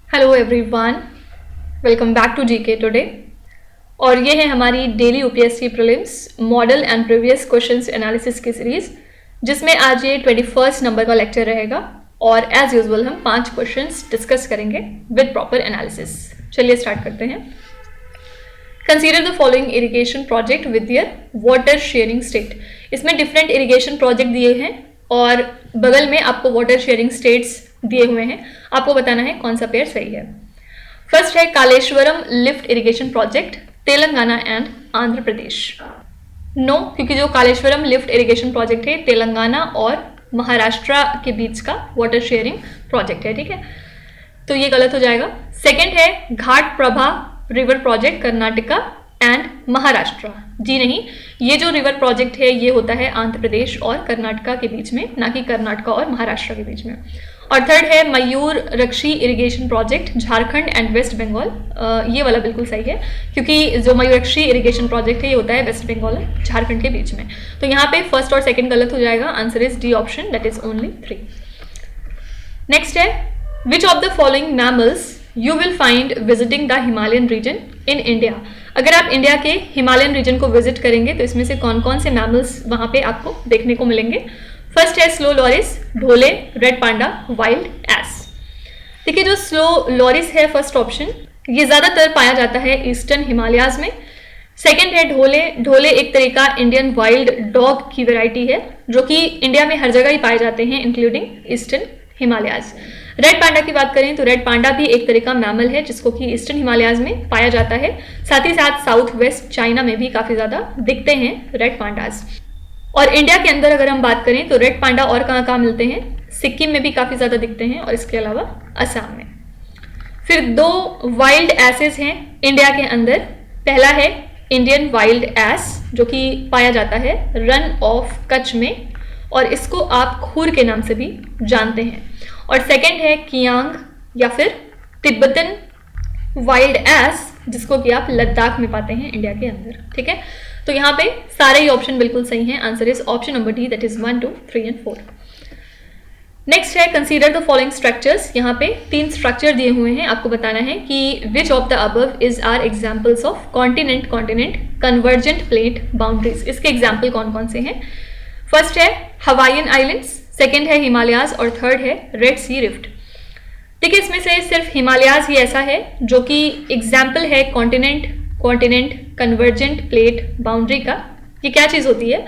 Hello everyone, welcome back to GK today. और ये है हमारी daily UPSC prelims model and previous questions analysis की सीरीज, जिसमें आज ये 21 नंबर का लेक्चर रहेगा और एज यूजुअल हम 5 क्वेश्चंस डिस्कस करेंगे विद प्रॉपर एनालिसिस। चलिए स्टार्ट करते हैं। Consider the following irrigation project with their water sharing state. इसमें डिफरेंट इरिगेशन प्रोजेक्ट दिए हैं और बगल में आपको वाटर शेयरिंग स्टेट्स दिए हुए हैं। आपको बताना है कौन सा पेयर सही है। फर्स्ट है Kaleshwaram lift irrigation project, Telangana and Andhra Pradesh. No, क्योंकि जो कालेश्वरम लिफ्ट इरिगेशन प्रोजेक्ट है तेलंगाना और महाराष्ट्र के बीच का वाटर शेयरिंग प्रोजेक्ट है, ठीक है, तो ये गलत हो जाएगा। सेकेंड है Ghataprabha river project, Karnataka and Maharashtra. जी नहीं, ये जो रिवर प्रोजेक्ट है ये होता है आंध्र प्रदेश और कर्नाटका के बीच में, ना कि कर्नाटका और महाराष्ट्र के बीच में। और थर्ड है Mayurakshi irrigation project, Jharkhand and West Bengal. ये वाला बिल्कुल सही है, क्योंकि जो मयूर रक्षी इरिगेशन प्रोजेक्ट है ये होता है वेस्ट बंगाल झारखंड के बीच में। तो यहाँ पे फर्स्ट और सेकंड गलत हो जाएगा। Answer is D option, that is only 3। Next है which of the following mammals you will find visiting the Himalayan region in India. अगर आप इंडिया के हिमालयन रीजन को विजिट करेंगे तो इसमें से कौन कौन से मैमल्स वहां पे आपको देखने को मिलेंगे। फर्स्ट है slow loris, Dhole, red panda, wild ass. देखिए जो स्लो लॉरिस है फर्स्ट ऑप्शन, ये ज्यादातर पाया जाता है ईस्टर्न हिमालयाज में। सेकेंड है ढोले। ढोले एक तरह का इंडियन वाइल्ड डॉग की वैरायटी है जो कि इंडिया में हर जगह ही पाए जाते हैं including eastern Himalayas. Red panda की बात करें तो रेड पांडा भी एक तरह का मैमल है जिसको कि ईस्टर्न हिमालयाज में पाया जाता है। साथ ही साथ साउथ वेस्ट चाइना में भी काफी ज्यादा दिखते हैं रेड पांडाज। और इंडिया के अंदर अगर हम बात करें तो रेड पांडा और कहाँ कहाँ मिलते हैं, सिक्किम में भी काफी ज्यादा दिखते हैं और इसके अलावा असम में। फिर 2 वाइल्ड एसेस हैं इंडिया के अंदर। पहला है इंडियन वाइल्ड एस जो कि पाया जाता है रन ऑफ कच्छ में और इसको आप खूर के नाम से भी जानते हैं। और सेकंड है कियांग या फिर तिब्बतन वाइल्ड एस जिसको कि आप लद्दाख में पाते हैं इंडिया के अंदर, ठीक है। तो यहाँ पे सारे ही ऑप्शन बिल्कुल सही हैं। Answer is option number D, that is 1, 2, 3 and 4। Next है कंसीडर द फॉलोइंग स्ट्रक्चर्स। यहाँ पे 3 स्ट्रक्चर दिए हुए हैं, आपको बताना है कि which of the above is are examples of continent continent convergent plate boundaries. इसके एग्जाम्पल कौन कौन से हैं। फर्स्ट है हवाईयन आइलैंड्स, सेकेंड है हिमालयाज और थर्ड है रेड सी रिफ्ट। देखिए इसमें से सिर्फ हिमालयाज ही ऐसा है जो कि एग्जाम्पल है continent continent convergent plate boundary का। ये क्या चीज होती है,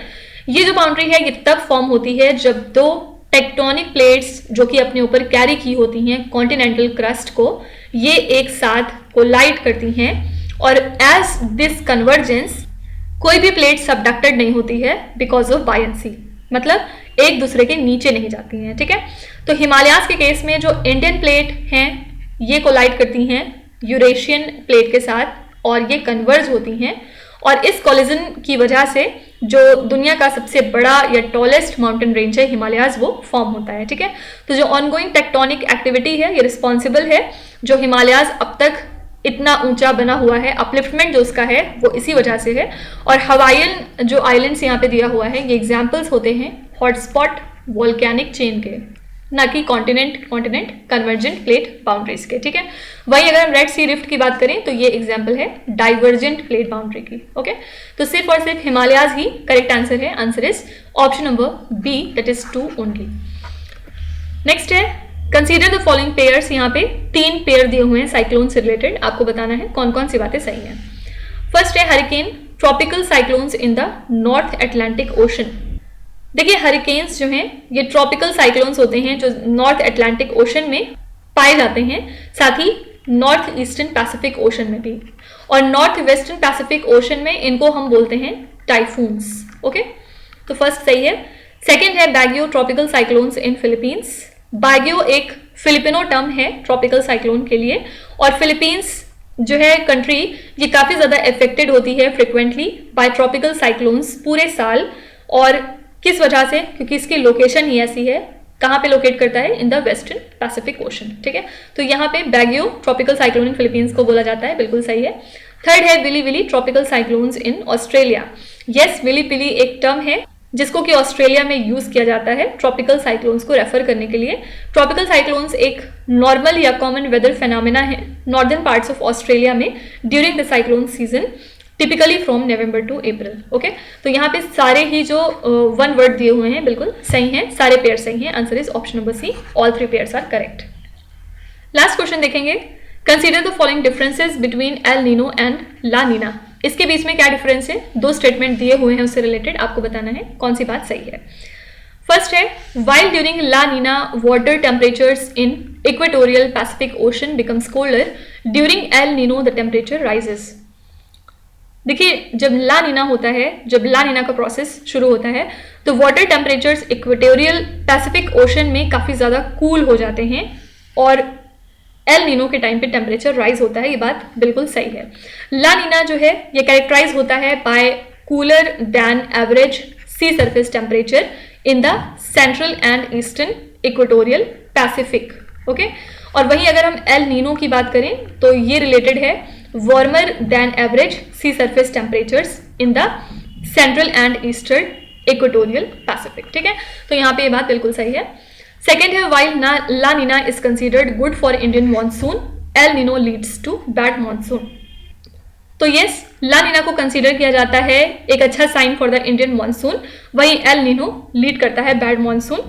ये जो बाउंड्री है ये तब फॉर्म होती है जब 2 टेक्टोनिक प्लेट्स जो कि अपने ऊपर कैरी की होती हैं कॉन्टिनेंटल क्रस्ट को, ये एक साथ कोलाइड करती हैं और एज दिस कन्वर्जेंस कोई भी प्लेट सबडक्टेड नहीं होती है बिकॉज ऑफ बायंसी, मतलब एक दूसरे के नीचे नहीं जाती हैं, ठीक है। तो हिमालयाज के केस में जो इंडियन प्लेट हैं ये कोलाइड करती हैं यूरेशियन प्लेट के साथ और ये कन्वर्ज होती हैं और इस कोलिजन की वजह से जो दुनिया का सबसे बड़ा या टॉलेस्ट माउंटेन रेंज है हिमालयाज वो फॉर्म होता है, ठीक है। तो जो ऑनगोइंग टेक्टोनिक एक्टिविटी है ये रिस्पॉन्सिबल है जो हिमालयाज अब तक इतना ऊंचा बना हुआ है, अपलिफ्टमेंट जो उसका है वो इसी वजह से है। और हवाईयन जो आइलैंड्स यहाँ पे दिया हुआ है ये एग्जाम्पल्स होते हैं हॉटस्पॉट वोल्केनिक चेन के, ना कि continent continent convergent plate boundaries के, ठीक है। वहीं अगर हम रेड सी रिफ्ट की बात करें तो ये एग्जाम्पल है डाइवर्जेंट प्लेट बाउंड्री की, ओके। तो सिर्फ और सिर्फ हिमालयाज ही करेक्ट आंसर है। Answer is option number B, that is 2 only. Next है कंसीडर द फॉलोइंग पेयर्स। यहाँ पे 3 पेयर दिए हुए हैं साइक्लोन से रिलेटेड, आपको बताना है कौन कौन सी बातें सही हैं। फर्स्ट है hurricane, tropical cyclones in the north Atlantic ocean. देखिए हरिकेन्स जो हैं ये ट्रॉपिकल साइक्लोन्स होते हैं जो नॉर्थ अटलांटिक ओशन में पाए जाते हैं, साथ ही नॉर्थ ईस्टर्न पैसिफिक ओशन में भी, और नॉर्थ वेस्टर्न पैसिफिक ओशन में इनको हम बोलते हैं टाइफून्स, ओके। तो फर्स्ट सही है। सेकेंड है बैगियो, ट्रॉपिकल साइक्लोन्स इन फिलीपींस। बैगियो एक फिलिपिनो टर्म है ट्रॉपिकल साइक्लोन के लिए और फिलीपींस जो है कंट्री ये काफी ज्यादा इफेक्टेड होती है फ्रिक्वेंटली बाय ट्रॉपिकल साइक्लोन्स पूरे साल। और किस वजह से, क्योंकि इसकी लोकेशन ही ऐसी है। कहाँ पे लोकेट करता है, in the western Pacific Ocean, ठीक है। तो यहाँ पे Baguio tropical cyclone in Philippines को बोला जाता है, बिल्कुल सही है। थर्ड है willy willy, tropical cyclones in Australia. Yes, willy willy एक टर्म है जिसको कि ऑस्ट्रेलिया में यूज़ किया जाता है ट्रॉपिकल साइक्लोन्स को रेफर करने के लिए। ट्रॉपिकल साइक्लोन्स एक नॉर्मल या कॉमन वेदर फेनोमेना है नॉर्दर्न पार्ट्स ऑफ ऑस्ट्रेलिया में during the cyclone season, typically from November to April. Okay, तो यहाँ पे सारे ही जो वन वर्ड दिए हुए हैं बिल्कुल सही हैं, सारे पेयर सही हैं। Answer is option number C, all 3 pairs are correct. Last question देखेंगे, consider the following differences between El Nino and La Nina. इसके बीच में क्या डिफरेंस है, 2 स्टेटमेंट दिए हुए हैं, उससे रिलेटेड आपको बताना है कौन सी बात सही है। फर्स्ट है, while during La Nina water temperatures in equatorial Pacific Ocean becomes colder, during El Nino the temperature rises. देखिए, जब ला नीना होता है, जब ला नीना का प्रोसेस शुरू होता है तो water temperatures equatorial Pacific ocean में काफ़ी ज़्यादा कूल हो जाते हैं और एल नीनो के टाइम पे टेम्परेचर राइज होता है। ये बात बिल्कुल सही है। ला नीना जो है ये कैरेक्टराइज होता है by cooler than average sea surface temperature in the central and eastern equatorial Pacific. Okay, और वहीं अगर हम एल नीनो की बात करें तो ये रिलेटेड है warmer than average sea surface temperatures in the central and eastern equatorial Pacific. ठीक है, तो यहाँ पे ये बात बिल्कुल सही है। सेकेंड है, while La Nina is considered good for Indian monsoon, El Nino leads to bad monsoon. तो यस, ला नीना को कंसीडर किया जाता है एक अच्छा sign for the Indian monsoon, वहीं एल नीनो लीड करता है बैड मानसून,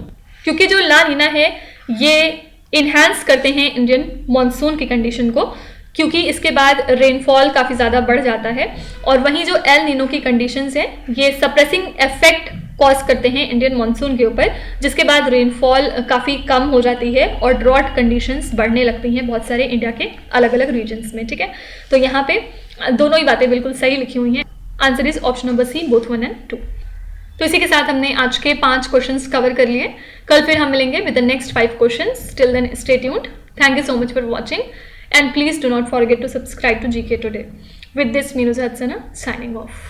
क्योंकि जो ला नीना है ये इन्हांस करते हैं इंडियन मानसून की कंडीशन को, क्योंकि इसके बाद रेनफॉल काफ़ी ज़्यादा बढ़ जाता है। और वहीं जो एल नीनो की कंडीशंस हैं ये सप्रेसिंग इफेक्ट कॉज करते हैं इंडियन मानसून के ऊपर, जिसके बाद रेनफॉल काफ़ी कम हो जाती है और ड्रॉट कंडीशंस बढ़ने लगती हैं बहुत सारे इंडिया के अलग अलग रीजन्स में। ठीक है, तो यहाँ पे दोनों ही बातें बिल्कुल सही लिखी हुई हैं। Answer is option number C, both 1 and 2। तो इसी के साथ हमने आज के 5 क्वेश्चंस कवर कर लिए। कल फिर हम मिलेंगे with the next 5 questions. Till then stay tuned. Thank you so much for watching and please do not forget to subscribe to GK Today. With this, Meenu Hadsana signing off.